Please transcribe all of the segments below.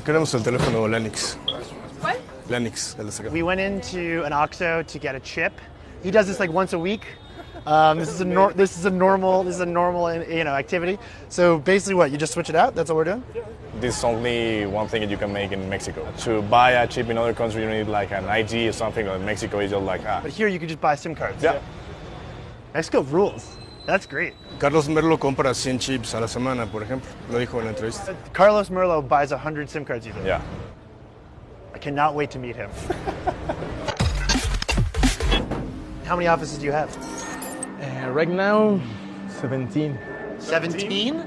Queremos el teléfono Lennox. ¿Cuál? Lennox, el de acá. We went into an OXXO to get a chip. He does this like once a week. This is a normal activity. So basically, what you just switch it out? That's what we're doing. This is only one thing that you can make in Mexico. To buy a chip in other countries, you need like an ID or something. Or in Mexico, it's just like But here you can just buy SIM cards. Yeah. Mexico rules. That's great. Carlos Merlo compra 100 chips a la semana, por ejemplo. Lo dijo en la entrevista. Carlos Merlo buys 100 SIM cards either. Yeah. I cannot wait to meet him. How many offices do you have? Right now, 17. 17?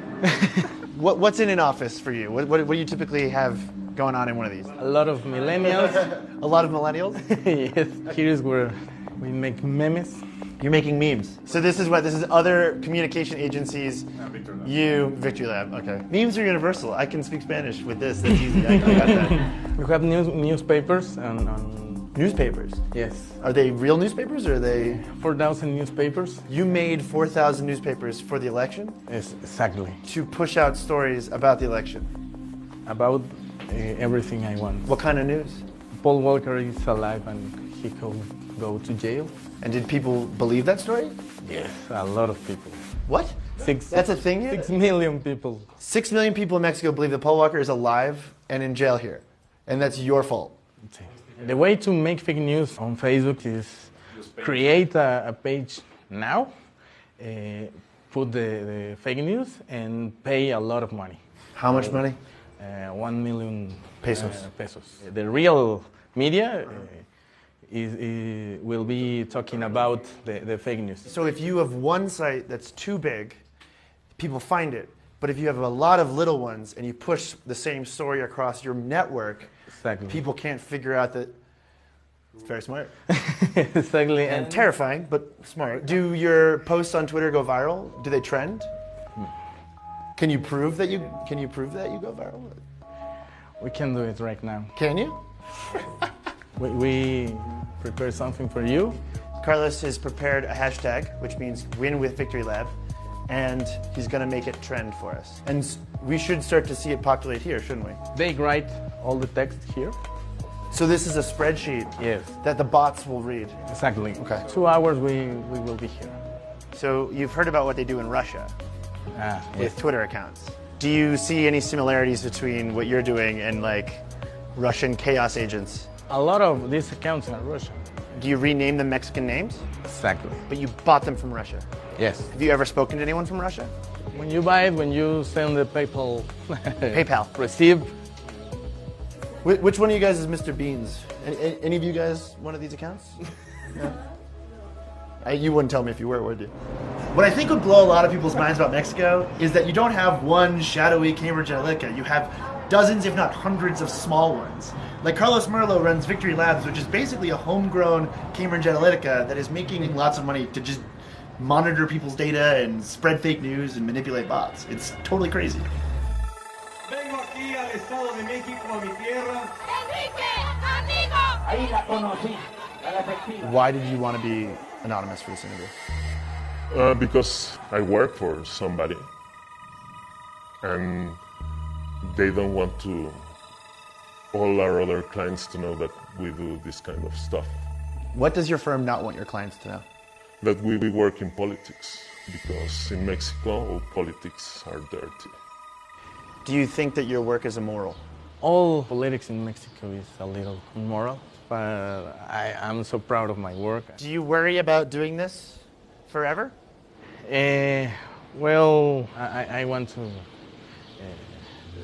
What's in an office for you? What do you typically have going on in one of these? A lot of millennials. A lot of millennials? Yes, here is where we make memes. You're making memes. So this is other communication agencies. You, Victory Lab, okay. Memes are universal. I can speak Spanish with this, that's easy. I got that. We have newspapers and Newspapers? yes, Are they real newspapers or are they? 4,000 newspapers. You made 4,000 newspapers for the election Yes, exactly. to push out stories about the election. About everything I want. What kind of news? Paul Walker is alive and he could go to jail. And did people believe that story? Yes, a lot of people. What? That's a thing here? 6 million people. 6 million people in Mexico believe that Paul Walker is alive and in jail here. And that's your fault. The way to make fake news on Facebook is create a page now, put the fake news, and pay a lot of money. How much money? 1 million Pesos. The real media will be talking about the fake news. So if you have one site that's too big, people find it. But if you have a lot of little ones and you push the same story across your network, Exactly. people can't figure out that. It's very smart. Exactly. And terrifying, but smart. Do your posts on Twitter go viral? Do they trend? Can you prove that you go viral? We can do it right now. Can you? We prepare something for you. Carlos has prepared a hashtag, which means win with Victory Lab, and he's going to make it trend for us. And we should start to see it populate here, shouldn't we? They write all the text here. So this is a spreadsheet Yes. that the bots will read. Exactly. Okay. 2 hours we will be here. So you've heard about what they do in Russia with Yes. Twitter accounts. Do you see any similarities between what you're doing and like Russian chaos agents? A lot of these accounts are Russian. Do you rename them Mexican names? Exactly. But you bought them from Russia. Yes. Have you ever spoken to anyone from Russia? When you buy it, when you send the PayPal receipt, Which one of you guys is Mr. Beans? Any of you guys one of these accounts? No? You wouldn't tell me if you were, would you? What I think would blow a lot of people's minds about Mexico is that you don't have one shadowy Cambridge Analytica. You have dozens, if not hundreds, of small ones. Like Carlos Merlo runs Victory Labs, which is basically a homegrown Cambridge Analytica that is making lots of money to just monitor people's data and spread fake news and manipulate bots. It's totally crazy. Vengo aquí al Estado de México, a mi tierra. Enrique, amigo. Ahí la conocí, a la efectiva. Why did you want to be anonymous for this interview? Because I work for somebody and they don't want to all our other clients to know that we do this kind of stuff. What does your firm not want your clients to know? That we work in politics, because in Mexico politics are dirty. Do you think that your work is immoral? all politics in Mexico is a little immoral, but I'm so proud of my work. Do you worry about doing this forever? Well, I want to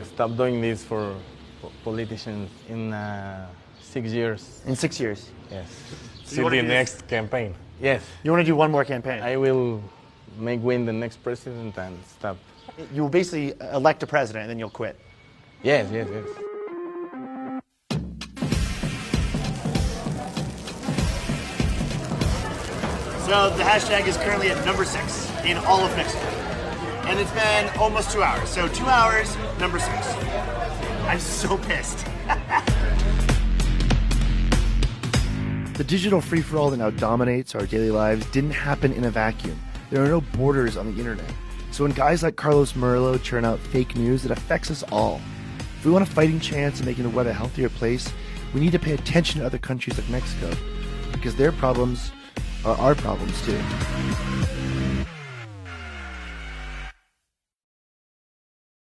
stop doing this for politicians in 6 years. In 6 years? Yes. See the next campaign. Yes. You want to do one more campaign? I will win the next president and stop. You will basically elect a president and then you'll quit. Yes, yes, yes. So the hashtag is currently at number 6 in all of Mexico. And it's been almost 2 hours. So 2 hours, number 6. I'm so pissed. The digital free-for-all that now dominates our daily lives didn't happen in a vacuum. There are no borders on the internet. So when guys like Carlos Merlo churn out fake news, it affects us all. If we want a fighting chance of making the world a healthier place, we need to pay attention to other countries like Mexico, because their problems are our problems too.